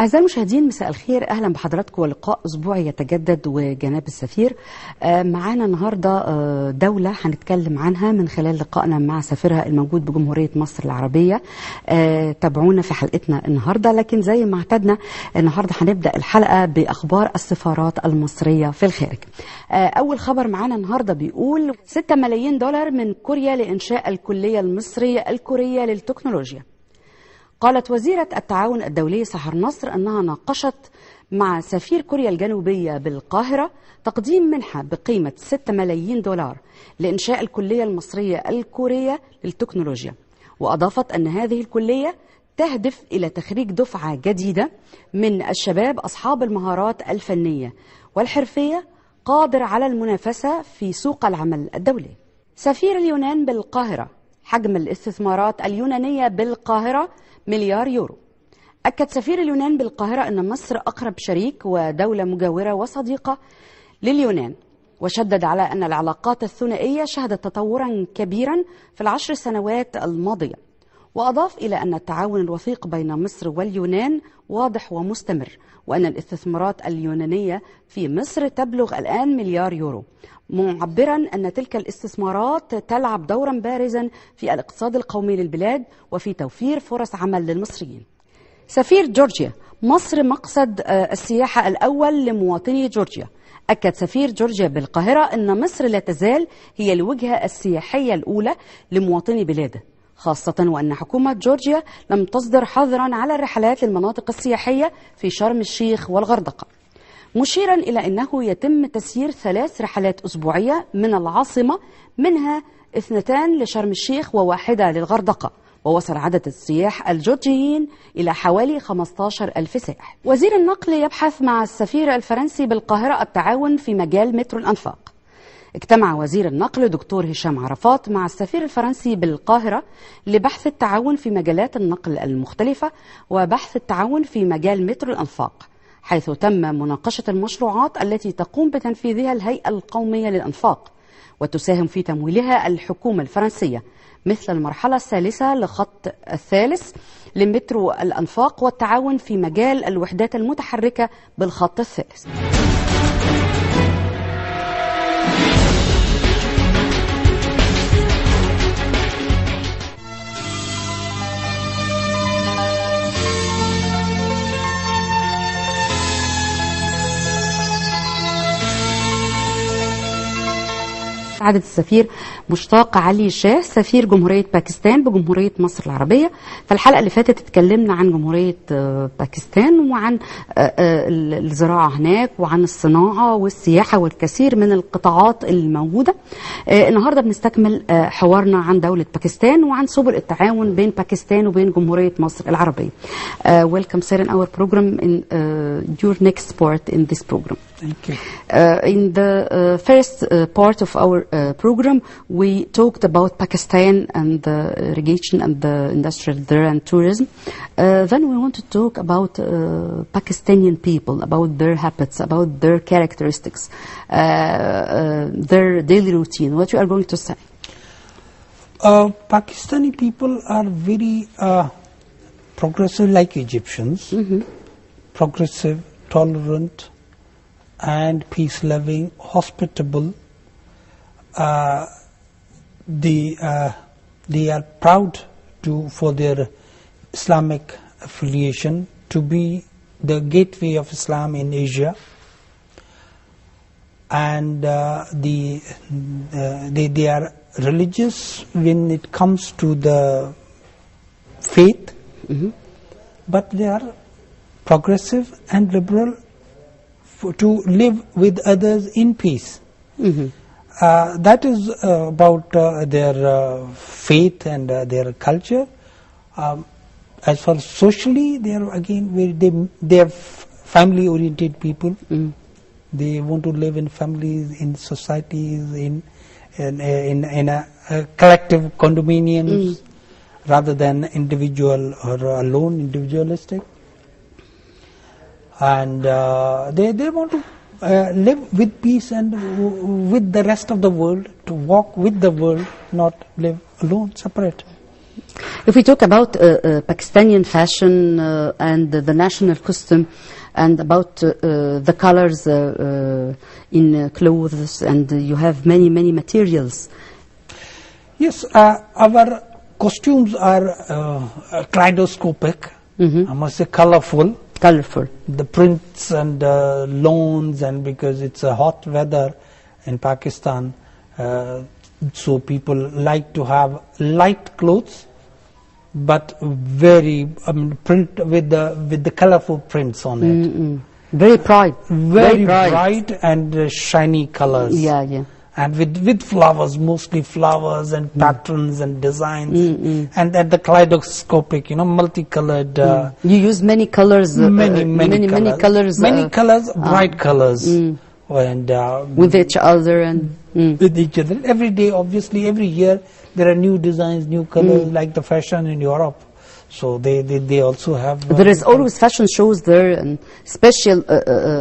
أعزائي المشاهدين، مساء الخير، أهلا بحضراتكم ولقاء أسبوعي يتجدد وجناب السفير. معانا النهاردة دولة هنتكلم عنها من خلال لقائنا مع سفيرها الموجود بجمهورية مصر العربية. تابعونا في حلقتنا النهاردة، لكن زي ما اعتدنا النهاردة هنبدأ الحلقة بأخبار السفارات المصرية في الخارج. أول خبر معانا النهاردة بيقول 6 ملايين دولار من كوريا لإنشاء الكلية المصرية الكورية للتكنولوجيا. قالت وزيرة التعاون الدولي سحر نصر أنها ناقشت مع سفير كوريا الجنوبية بالقاهرة تقديم منحة بقيمة 6 ملايين دولار لإنشاء الكلية المصرية الكورية للتكنولوجيا، وأضافت أن هذه الكلية تهدف إلى تخريج دفعة جديدة من الشباب أصحاب المهارات الفنية والحرفية قادر على المنافسة في سوق العمل الدولي. سفير اليونان بالقاهرة: حجم الاستثمارات اليونانية بالقاهرة مليار يورو. أكد سفير اليونان بالقاهرة أن مصر أقرب شريك ودولة مجاورة وصديقة لليونان، وشدد على أن العلاقات الثنائية شهدت تطورا كبيرا في ال10 سنوات الماضية، وأضاف إلى أن التعاون الوثيق بين مصر واليونان واضح ومستمر، وأن الاستثمارات اليونانية في مصر تبلغ الآن مليار يورو، معبرا أن تلك الاستثمارات تلعب دورا بارزا في الاقتصاد القومي للبلاد وفي توفير فرص عمل للمصريين. سفير جورجيا: مصر مقصد السياحة الأول لمواطني جورجيا. أكد سفير جورجيا بالقاهرة أن مصر لا تزال هي الوجهة السياحية الأولى لمواطني بلاده، خاصة وأن حكومة جورجيا لم تصدر حظرا على الرحلات للمناطق السياحية في شرم الشيخ والغردقة، مشيرا إلى أنه يتم تسيير 3 رحلات أسبوعية من العاصمة، منها 2 لشرم الشيخ و1 للغردقة، ووصل عدد السياح الجورجيين إلى حوالي 15,000 سائح. وزير النقل يبحث مع السفير الفرنسي بالقاهرة التعاون في مجال مترو الأنفاق. اجتمع وزير النقل دكتور هشام عرفات مع السفير الفرنسي بالقاهرة لبحث التعاون في مجالات النقل المختلفة وبحث التعاون في مجال مترو الأنفاق، حيث تم مناقشة المشروعات التي تقوم بتنفيذها الهيئة القومية للأنفاق وتساهم في تمويلها الحكومة الفرنسية، مثل المرحلة الثالثة لخط الثالث لمترو الأنفاق والتعاون في مجال الوحدات المتحركة بالخط الثالث. عدد السفير مشتاق علي شاه سفير جمهورية باكستان بجمهورية مصر العربية. فالحلقة اللي فاتت اتكلمنا عن جمهورية باكستان وعن الزراعة هناك وعن الصناعة والسياحة والكثير من القطاعات الموجودة. النهاردة بنستكمل حوارنا عن دولة باكستان وعن سبل التعاون بين باكستان وبين جمهورية مصر العربية. Welcome sir in our program, in your next part in this program. Thank you. In the first part of our program, we talked about Pakistan and the irrigation and the industrial there and tourism. Then we want to talk about Pakistani people, about their habits, about their characteristics, their daily routine. What you are going to say? Pakistani people are very progressive like Egyptians, progressive, tolerant, and peace-loving, hospitable. They are proud for their Islamic affiliation to be the gateway of Islam in Asia, and they are religious when it comes to the faith, but they are progressive and liberal to live with others in peace. That is about their faith and their culture. As for socially, they are again they are family-oriented people. They want to live in families, in societies, in a collective condominiums, rather than individual or alone, individualistic. And they want to live with peace and with the rest of the world, to walk with the world, not live alone, separate. If we talk about Pakistani fashion and the national costume and about the colors in clothes, and you have many materials. Yes, our costumes are kaleidoscopic, I must say colorful. The prints and lawns, and because it's a hot weather in Pakistan, so people like to have light clothes, but very print with the colorful prints on it. Very bright. Very bright and shiny colors. Yeah. And with flowers, mostly flowers and patterns and designs, and at the kaleidoscopic, multicolored. You use many colors. Many colors. Many colors, bright colors, and with each other and with each other. Every day, obviously, every year there are new designs, new colors, like the fashion in Europe. So they also have. There is always fashion shows there, and special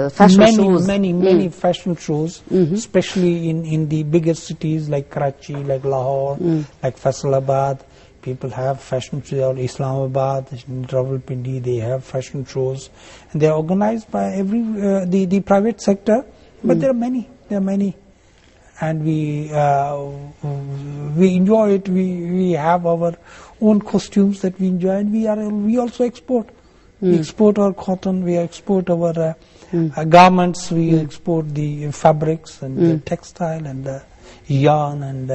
fashion shows. Many fashion shows, especially in the bigger cities like Karachi, like Lahore, like Faisalabad. People have fashion shows, or Islamabad, Rawalpindi. They have fashion shows, and they are organized by the private sector. But there are many. And we enjoy it. We have our own costumes that we enjoy, and we also export. We export our cotton. We export our garments. We export the fabrics and the textile and the yarn and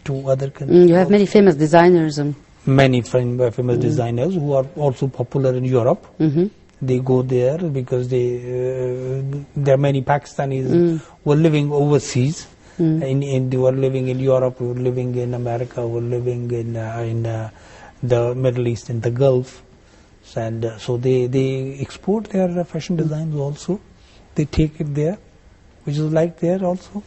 to other countries. You have many famous designers. Many famous designers who are also popular in Europe. They go there because there are many Pakistanis who are living overseas. They were living in Europe, were living in America, were living in the Middle East, in the Gulf, and so they export their fashion designs also. They take it there, which is like there also.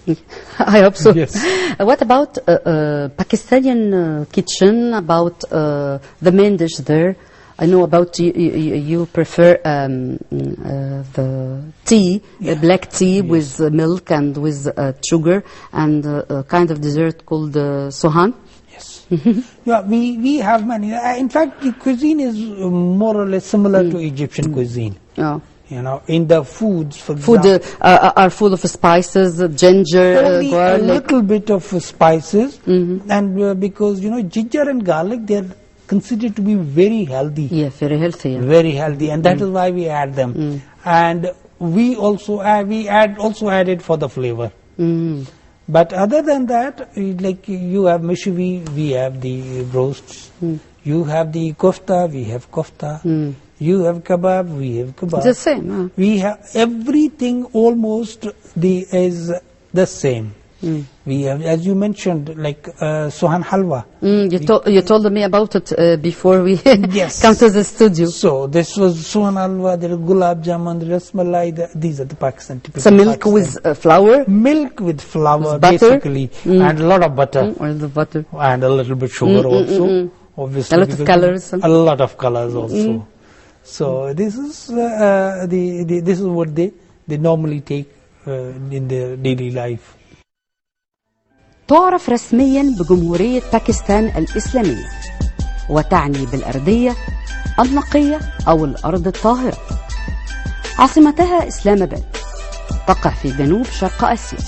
I hope so. Yes. What about Pakistani kitchen? About the main dish there? I know about you prefer the tea, black tea with milk and with sugar, and a kind of dessert called sohan. Yes. We have many. In fact, the cuisine is more or less similar to Egyptian cuisine. Oh. In the foods, for example, are full of spices, ginger, only garlic. A little bit of spices, and because ginger and garlic, they're considered to be very healthy. Yeah, very healthy. Yeah. Very healthy, and that is why we add them. And we also add it for the flavor. But other than that, like you have mishivi, we have the roasts. You have the kofta, we have kofta. You have kebab, we have kebab. It's the same. We have everything almost is the same. We have, as you mentioned, like sohan halwa. You told me about it before we Yes. come to the studio. So this was sohan halwa, there are gulab jamun, the rasmalai. These are the Pakistan typical. So milk Pakistan. with flour. Milk with flour, Butter. basically, and a lot of butter, Or the butter. and a little bit sugar also. Obviously, A lot of colors. A lot of colors also. So this is this is what they normally take in their daily life. تعرف رسميا بجمهورية باكستان الإسلامية، وتعني بالأرضية النقية أو الأرض الطاهرة. عاصمتها إسلام آباد، تقع في جنوب شرق آسيا،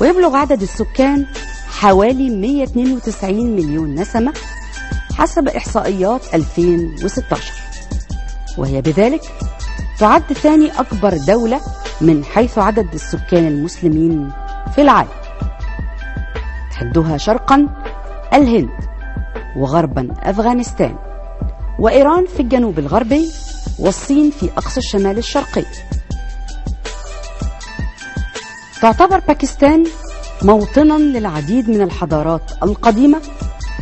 ويبلغ عدد السكان حوالي 192 مليون نسمة حسب إحصائيات 2016، وهي بذلك تعد ثاني أكبر دولة من حيث عدد السكان المسلمين في العالم. تحدها شرقا الهند، وغربا أفغانستان، وإيران في الجنوب الغربي، والصين في أقصى الشمال الشرقي. تعتبر باكستان موطنا للعديد من الحضارات القديمة،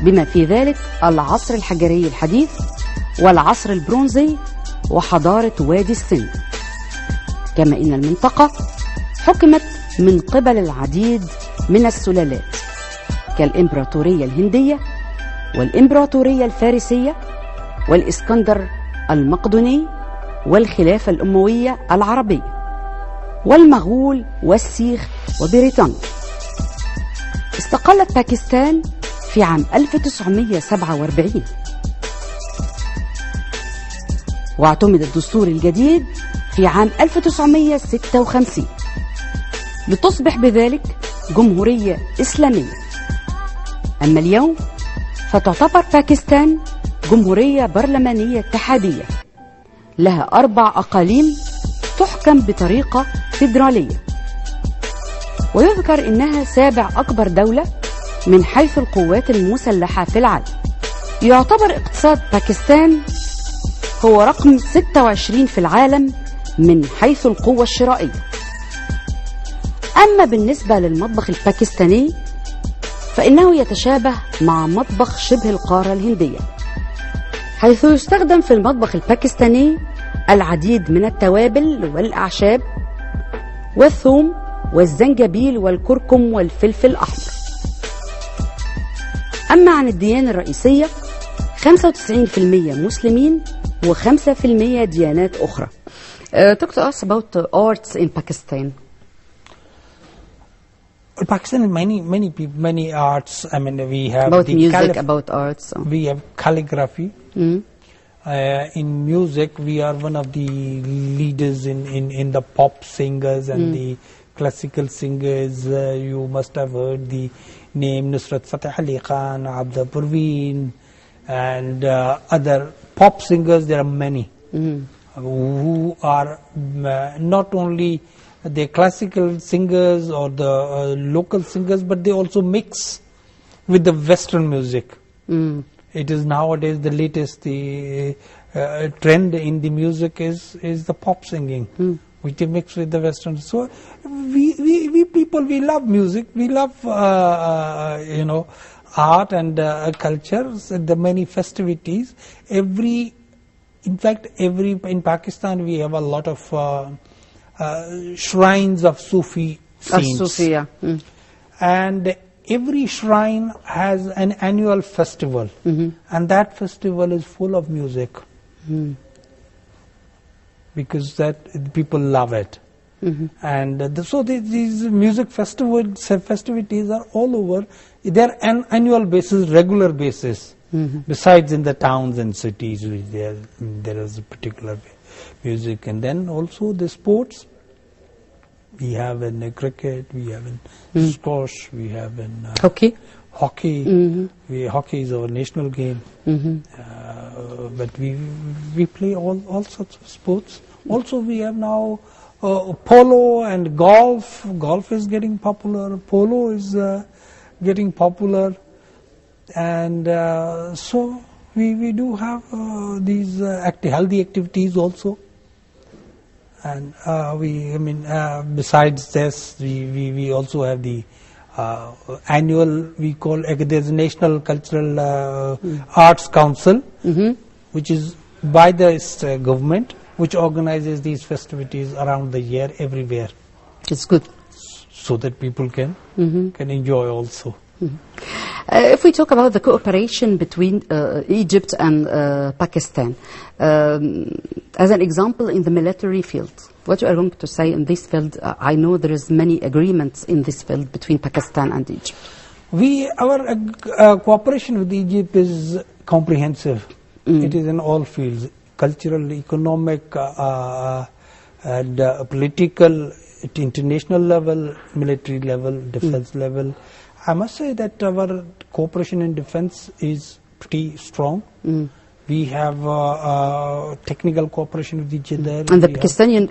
بما في ذلك العصر الحجري الحديث والعصر البرونزي وحضارة وادي السند. كما إن المنطقة حكمت من قبل العديد من السلالات كالإمبراطورية الهندية والإمبراطورية الفارسية والإسكندر المقدوني والخلافة الأموية العربية والمغول والسيخ وبريطانيا. استقلت باكستان في عام 1947 واعتمد الدستور الجديد في عام 1956 لتصبح بذلك جمهورية إسلامية. أما اليوم فتعتبر باكستان جمهورية برلمانية اتحادية لها 4 أقاليم تحكم بطريقة فيدرالية، ويذكر إنها 7 أكبر دولة من حيث القوات المسلحة في العالم. يعتبر اقتصاد باكستان هو رقم 26 في العالم من حيث القوة الشرائية. أما بالنسبة للمطبخ الباكستاني فإنه يتشابه مع مطبخ شبه القارة الهندية، حيث يستخدم في المطبخ الباكستاني العديد من التوابل والأعشاب والثوم والزنجبيل والكركم والفلفل الأحمر. أما عن الديانة الرئيسية 95% مسلمين و5% ديانات أخرى. Talk to us about arts in Pakistan. Pakistan, many arts. I mean, we have about music, about arts. So. We have calligraphy. Mm. In music, we are one of the leaders in the pop singers and the classical singers. You must have heard the name Nusrat Fateh Ali Khan, Abda Parveen, and other pop singers. There are many who are not only the classical singers or the local singers, but they also mix with the Western music. It is nowadays the latest trend in the music is the pop singing, which they mix with the Western. So we people, we love music, we love art and culture, the many festivities. In Pakistan we have a lot of shrines of Sufi saints. And every shrine has an annual festival, and that festival is full of music, because that people love it. And so these music festivities are all over. They're an annual basis, regular basis. Besides in the towns and cities, there is a particular music. And then also the sports. We have in cricket, we have in squash, we have in hockey. Hockey is our national game. But we play all sorts of sports. Also, we have now polo and golf. Golf is getting popular. Polo is getting popular, and so we do have these healthy activities also. And besides this, we also have the annual, we call there's a National Cultural Arts Council, which is by the government, which organizes these festivities around the year everywhere. It's good. So that people can enjoy also. If we talk about the cooperation between Egypt and Pakistan, as an example in the military field, what you are going to say in this field? I know there is many agreements in this field between Pakistan and Egypt. Our cooperation with Egypt is comprehensive. It is in all fields: cultural, economic, and political, at international level, military level, defense level. I must say that our cooperation in defense is pretty strong. We have technical cooperation with each other. And the Pakistani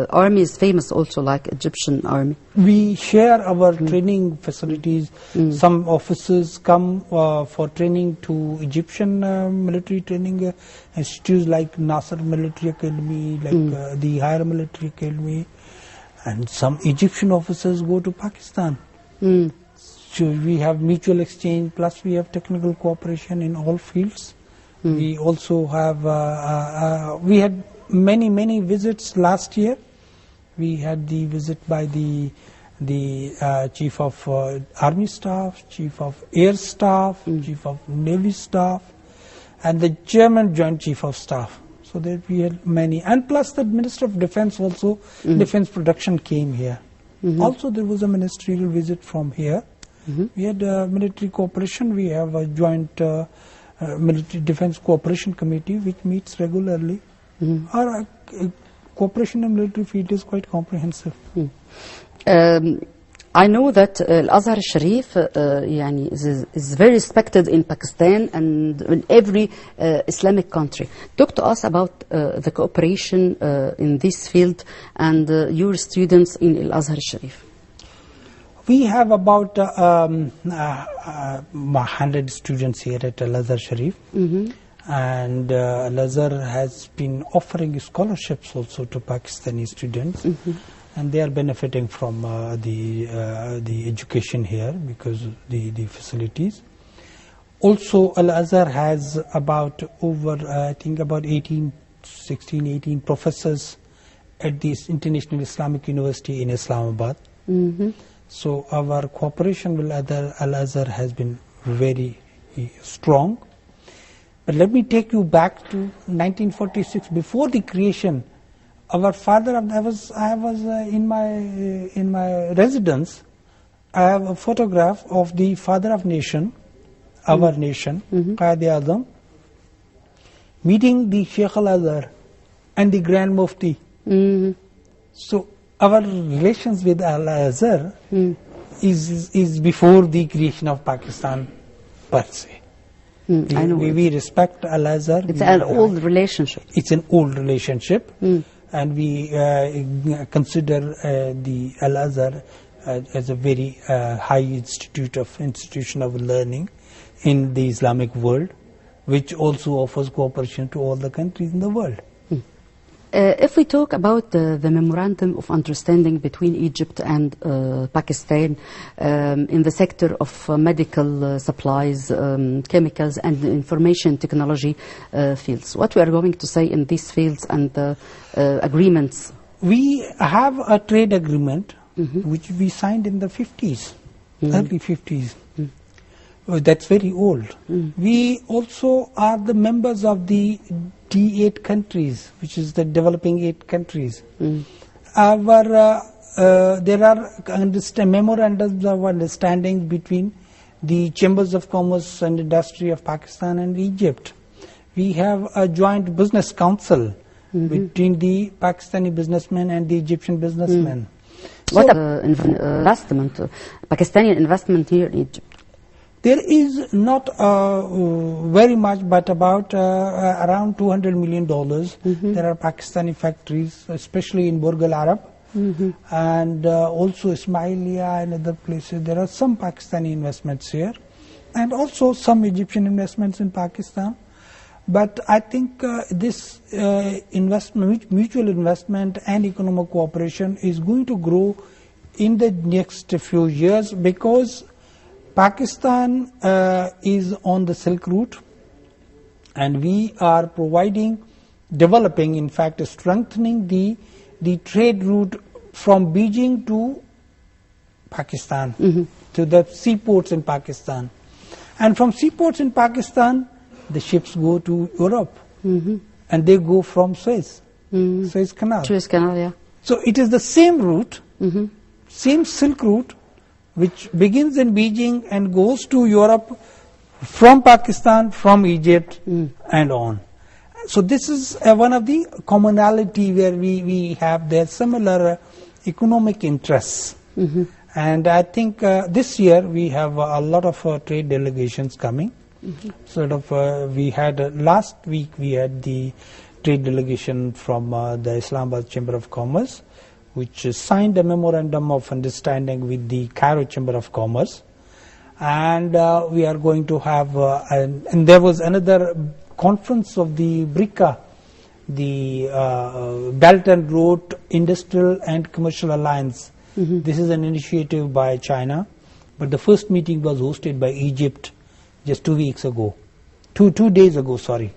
army is famous also, like Egyptian army. We share our training facilities. Some officers come for training to Egyptian military training institutes like Nasser Military Academy, like the Higher Military Academy, and some Egyptian officers go to Pakistan. So we have mutual exchange, plus we have technical cooperation in all fields. We also have, we had many visits last year. We had the visit by the Chief of Army Staff, Chief of Air Staff, Chief of Navy Staff, and the German Joint Chief of Staff. So that we had many. And plus the Minister of Defense also, Defense Production came here. Also there was a ministerial visit from here. We had military cooperation. We have a joint military defense cooperation committee which meets regularly. Our cooperation in the military field is quite comprehensive. I know that Al-Azhar al-Sharif يعني is very respected in Pakistan and in every Islamic country. Talk to us about the cooperation in this field and your students in Al-Azhar al-Sharif. We have about 100 students here at Al-Azhar Sharif, and Al-Azhar has been offering scholarships also to Pakistani students, and they are benefiting from the education here because of the facilities. Also, Al-Azhar has about I think about 16, 18 professors at the International Islamic University in Islamabad. So our cooperation with Al-Azhar has been very strong. But let me take you back to 1946. Before the creation, our father, I was in my residence. I have a photograph of the father of nation, our nation, Qaid-e-Azam, meeting the Sheikh Al-Azhar and the Grand Mufti. So our relations with Al-Azhar is before the creation of Pakistan per se. I know. We respect Al-Azhar. It's an old relationship. It's an old relationship, and we consider the Al-Azhar as a very high institution of learning in the Islamic world, which also offers cooperation to all the countries in the world. If we talk about the memorandum of understanding between Egypt and Pakistan in the sector of medical supplies, chemicals and information technology fields, what we are going to say in these fields and the agreements? We have a trade agreement which we signed in the 50s, early 50s. That's very old. We also are the members of the D8 countries, which is the developing 8 countries. There are memorandums of understanding between the Chambers of Commerce and Industry of Pakistan and Egypt. We have a joint business council between the Pakistani businessmen and the Egyptian businessmen. What investment, Pakistani investment here in Egypt? There is not very much, but about around $200 million. There are Pakistani factories, especially in Burj Al Arab, and also Ismailia and other places. There are some Pakistani investments here, and also some Egyptian investments in Pakistan. But I think this mutual investment and economic cooperation is going to grow in the next few years because Pakistan is on the Silk Route, and we are developing, in fact, strengthening the trade route from Beijing to Pakistan, to the seaports in Pakistan. And from seaports in Pakistan, the ships go to Europe, and they go from Suez Canal. Suez Canal, yeah. So it is the same route, same Silk Route, which begins in Beijing and goes to Europe from Pakistan, from Egypt, and on. So this is one of the commonality where we have their similar economic interests. And I think this year we have a lot of trade delegations coming. We had last week we had the trade delegation from the Islamabad Chamber of Commerce, which signed a memorandum of understanding with the Cairo Chamber of Commerce. And we are going to have, and there was another conference of the BRICA, the Belt and Road Industrial and Commercial Alliance. This is an initiative by China, but the first meeting was hosted by Egypt just 2 weeks ago. 2 days ago, sorry.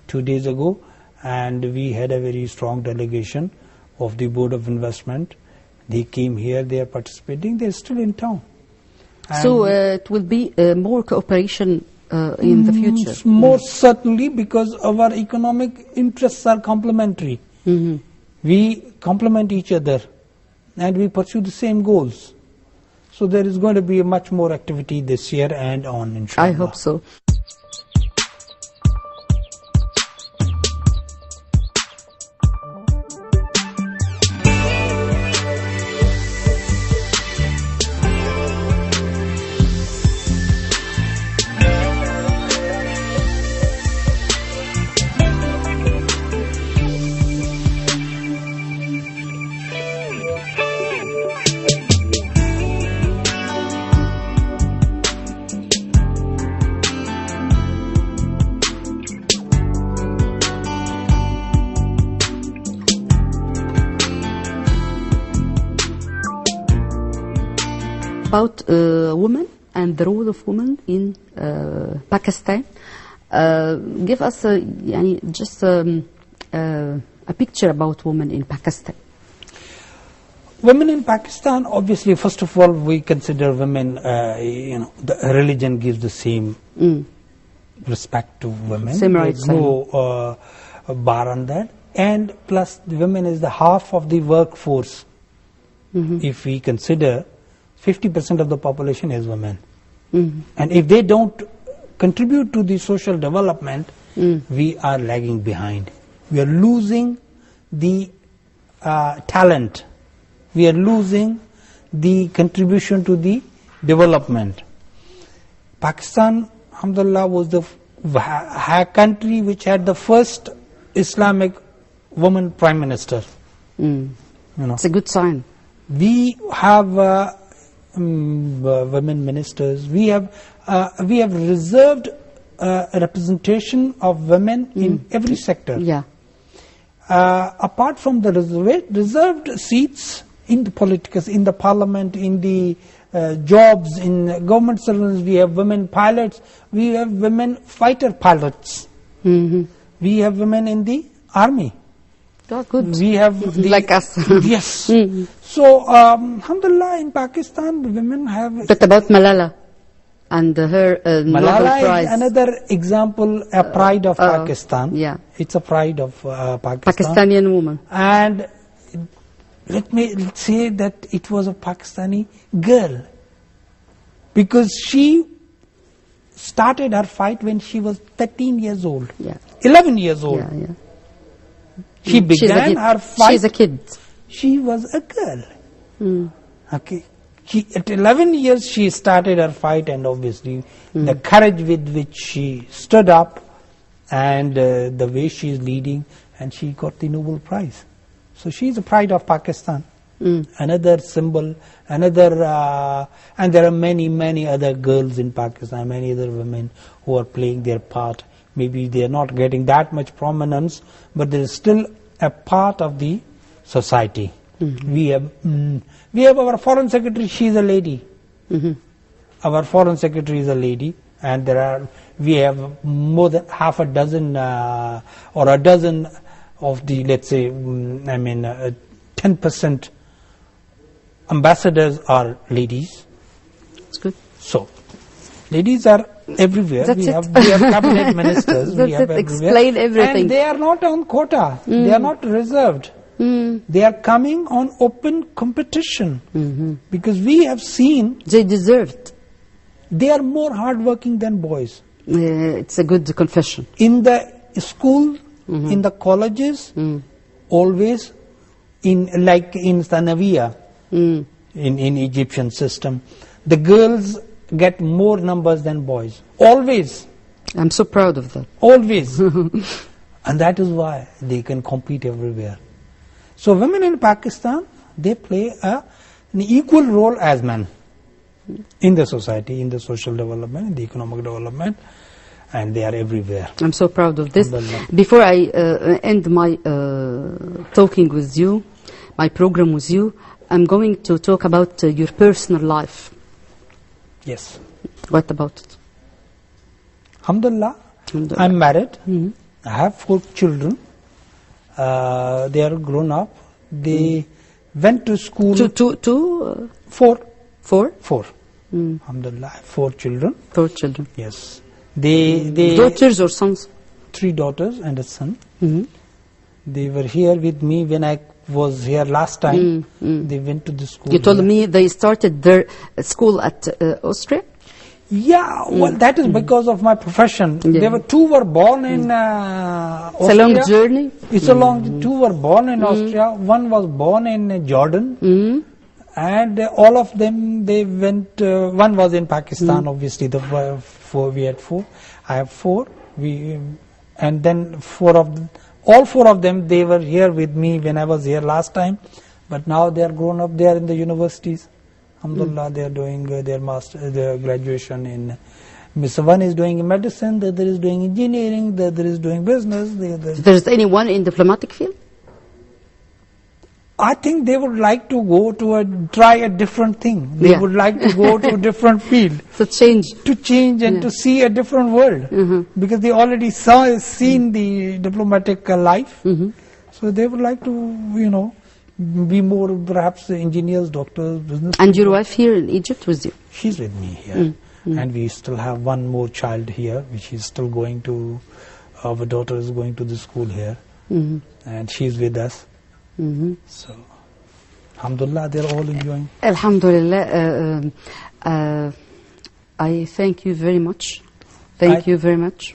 2 days ago, and we had a very strong delegation of the Board of Investment. They came here, they are participating, they are still in town. And so it will be more cooperation in the future? More certainly, because our economic interests are complementary. We complement each other and we pursue the same goals. So there is going to be much more activity this year and on, inshallah. I hope so. about women and the role of women in Pakistan. Give us just a picture about women in Pakistan. Women in Pakistan, obviously, first of all, we consider women, the religion gives the same respect to women. Same rights. There's no bar on that. And plus, the women is the half of the workforce. If we consider 50% of the population is women. And if they don't contribute to the social development, we are lagging behind. We are losing the talent. We are losing the contribution to the development. Pakistan, alhamdulillah, was the country which had the first Islamic woman prime minister. It's a good sign. We have women ministers. We have reserved representation of women in every sector. Yeah. Apart from the reserved seats in the politics, in the parliament, in the jobs, in government services, we have women pilots, we have women fighter pilots, we have women in the army. Oh, good. We have like us. Yes. So, alhamdulillah, in Pakistan, the women have. What about Malala and her Nobel Malala Prize? is another example, a pride of Pakistan. Yeah. It's a pride of Pakistan. Pakistani woman. And let's say that it was a Pakistani girl, because she started her fight when she was 13 years old. Yeah. 11 years old. Yeah, yeah. She began her fight. She's a kid. She was a girl. Okay. At 11 years she started her fight, and obviously the courage with which she stood up and the way she is leading, and she got the Nobel Prize. So she is a pride of Pakistan. Another symbol, and there are many other girls in Pakistan, many other women who are playing their part. Maybe they are not getting that much prominence, but there is still a part of the society. We have our foreign secretary. She is a lady. Our foreign secretary is a lady, and we have more than half a dozen or a dozen of the, let's say, 10% ambassadors are ladies. That's good. So, ladies are everywhere. That's we it. have cabinet ministers. That's we have it. everywhere. Explain everything. And they are not on quota. They are not reserved. They are coming on open competition. Because we have seen They deserved. they are more hardworking than boys. It's a good confession. In the school, in the colleges, always in Sanawiya, in Egyptian system, the girls get more numbers than boys. Always. I'm so proud of that. Always. And that is why they can compete everywhere. So women in Pakistan, they play an equal role as men in the society, in the social development, in the economic development, and they are everywhere. I'm so proud of this. Before I end my talking with you, my program with you, I'm going to talk about your personal life. Yes. What about it? Alhamdulillah. I'm married. I have 4 children. They are grown up. They went to school. Four. 4? 4. Alhamdulillah. I have 4 children. 4 children. Yes. They daughters or sons? 3 daughters and a son. They were here with me when I was here last time. They went to the school. You told me they started their school at Austria? Yeah, well, that is because of my profession. Yeah. There were 2 were born in Austria. It's a long journey. It's a long. 2 were born in Austria. 1 was born in Jordan, and all of them they went. 1 was in Pakistan. Obviously, the 4 we had 4. I have 4. And then all 4 of them they were here with me when I was here last time. But now they are grown up. They are in the universities. Alhamdulillah, they are doing their graduation in. One is doing medicine, the other is doing engineering, the other is doing business. There is anyone in diplomatic field? I think they would like to go to try a different thing. They would like to go to a different field. So change And to see a different world. Because they already seen the diplomatic life. So they would like to, be more perhaps engineers, doctors, business. And your wife here in Egypt with you? She's with me here. And we still have one more child here, which is still going to, our daughter is going to the school here. And she's with us. So, alhamdulillah, they're all enjoying. Alhamdulillah. I thank you very much. Thank you very much.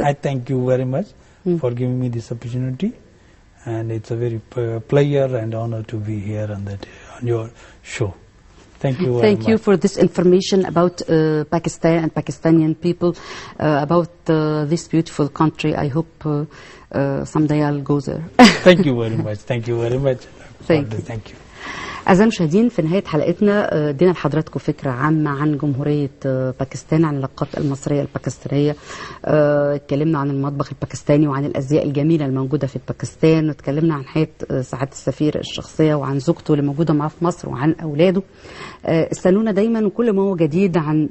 I thank you very much for giving me this opportunity. And it's a very pleasure and honor to be here on your show. Thank you very much. Thank you for this information about Pakistan and Pakistani people, about this beautiful country. I hope someday I'll go there. Thank you very much. Thank you very much. Thank you. أعزائي المشاهدين، في نهاية حلقتنا ادينا لحضراتكم فكرة عامة عن جمهورية باكستان، عن العلاقات المصرية الباكستانية. اتكلمنا عن المطبخ الباكستاني وعن الأزياء الجميلة الموجودة في باكستان، واتكلمنا عن حياة سعادة السفير الشخصية وعن زوجته اللي موجودة معاه في مصر وعن أولاده. استنونا دايما وكل ما هو جديد عن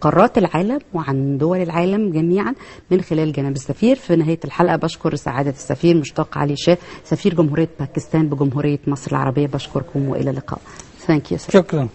قارات العالم وعن دول العالم جميعا من خلال جناب السفير. في نهاية الحلقة بشكر سعادة السفير مشتاق علي شاه سفير جمهورية باكستان بجمهورية مصر العربية. بشكركم وإلى اللقاء. Thank you. شكرا.